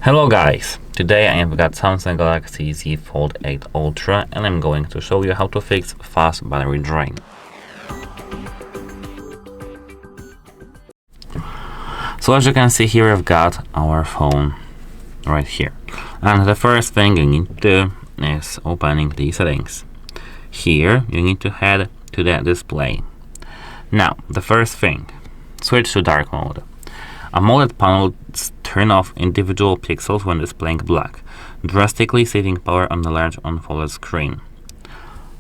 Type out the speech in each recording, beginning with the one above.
Hello guys, today I have got Samsung Galaxy Z Fold 8 Ultra and I'm going to show you how to fix fast battery drain. So as you can see here, I've got our phone right here, and the first thing you need to do is opening the settings. Here you need to head to the display. Now the first thing, switch to dark mode. AMOLED panels turn off individual pixels when displaying black, drastically saving power on the large unfolded screen.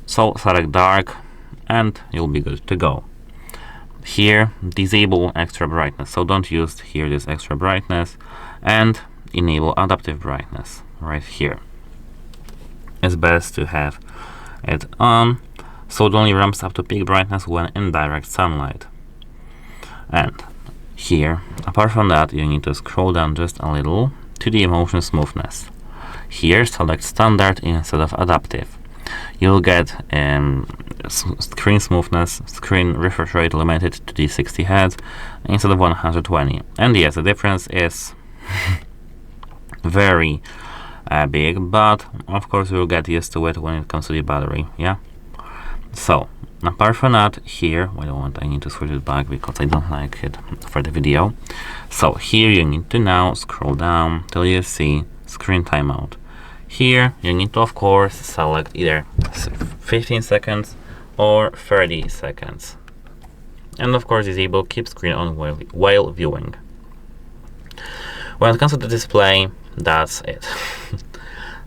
So select dark and you'll be good to go. Here, disable extra brightness, so don't use here this extra brightness, and enable adaptive brightness right here. It's best to have it on, so it only ramps up to peak brightness when in direct sunlight. And here, apart from that, you need to scroll down just a little to the motion smoothness. Here, select standard instead of adaptive. You'll get screen smoothness, screen refresh rate limited to the 60 Hz instead of 120. And yes, the difference is very big, but of course you'll get used to it when it comes to the battery, yeah? So, apart from that, here, I need to switch it back because I don't like it for the video. So here you need to now scroll down till you see screen timeout. Here you need to of course select either 15 seconds or 30 seconds. And of course disable keep screen on while viewing. When it comes to the display, that's it.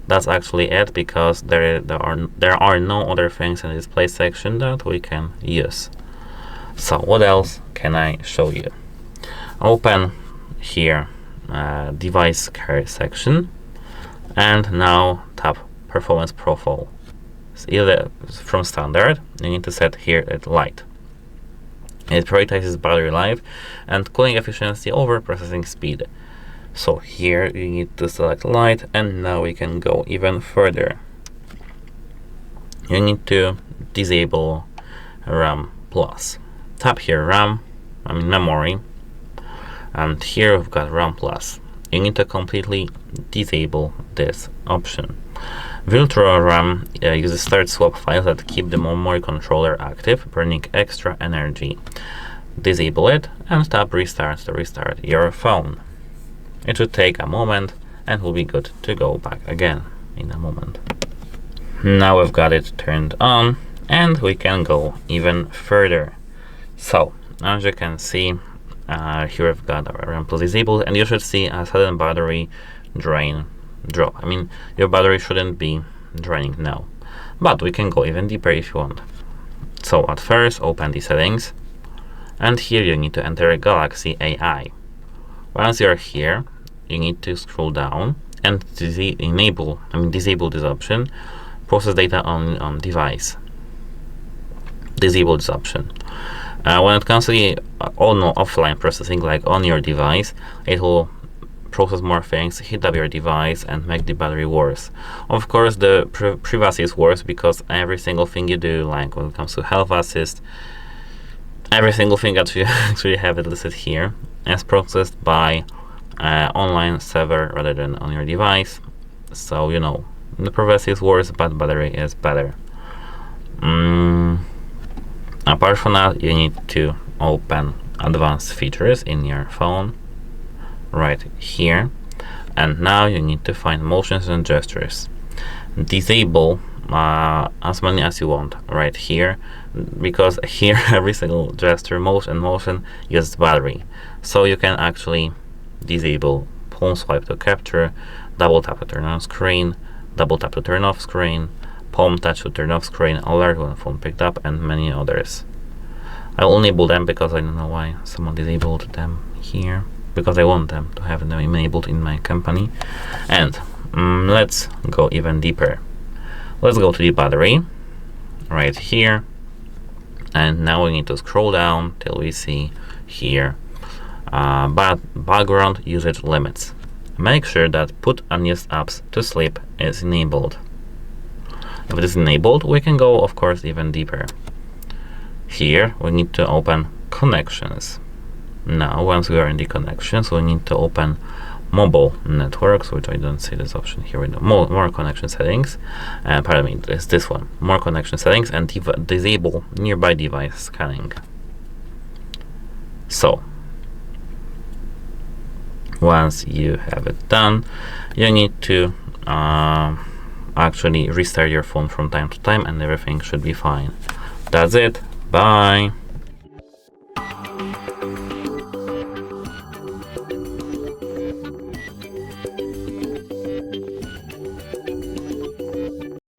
That's actually it, because there are no other things in the display section that we can use. So what else can I show you? Open here device care section, and now tap performance profile. So either from standard, you need to set here at light. It prioritizes battery life and cooling efficiency over processing speed. So here you need to select light, and now we can go even further. You need to disable RAM plus. Tap here memory, and here we've got RAM plus. You need to completely disable this option. Virtual RAM uses third swap files that keep the memory controller active, burning extra energy. Disable it and tap restart to restart your phone. It should take a moment and we'll be good to go back again in a moment. Now we've got it turned on and we can go even further. So as you can see, here we've got our RAM plus disabled, and you should see a sudden battery drain drop. I mean, your battery shouldn't be draining now, but we can go even deeper if you want. So at first, open the settings, and here you need to enter Galaxy AI. Once you're here, you need to scroll down and disable this option, process data on device. Disable this option. When it comes to the offline processing, like on your device, it will process more things, heat up your device, and make the battery worse. Of course, the privacy is worse because every single thing you do, like when it comes to health assist, every single thing that you actually have it listed here is processed by online server rather than on your device. So, you know, the privacy is worse, but battery is better. Apart from that, you need to open advanced features in your phone right here, and now you need to find motions and gestures. Disable as many as you want right here, because here every single gesture, motion uses battery. So you can actually disable palm swipe to capture, double tap to turn on screen, double tap to turn off screen, palm touch to turn off screen, alert when phone picked up, and many others. I will enable them because I don't know why someone disabled them here, because I want them to have them enabled in my company. And let's go even deeper. Let's go to the battery right here, and now we need to scroll down till we see here background usage limits. Make sure that put unused apps to sleep is enabled. If it is enabled, we can go of course even deeper. Here we need to open connections. Now once we are in the connections, we need to open mobile networks, which I don't see this option here. More connection settings, pardon me, this one, more connection settings, and disable nearby device scanning. So once you have it done, you need to actually restart your phone from time to time, and everything should be fine. That's it. Bye.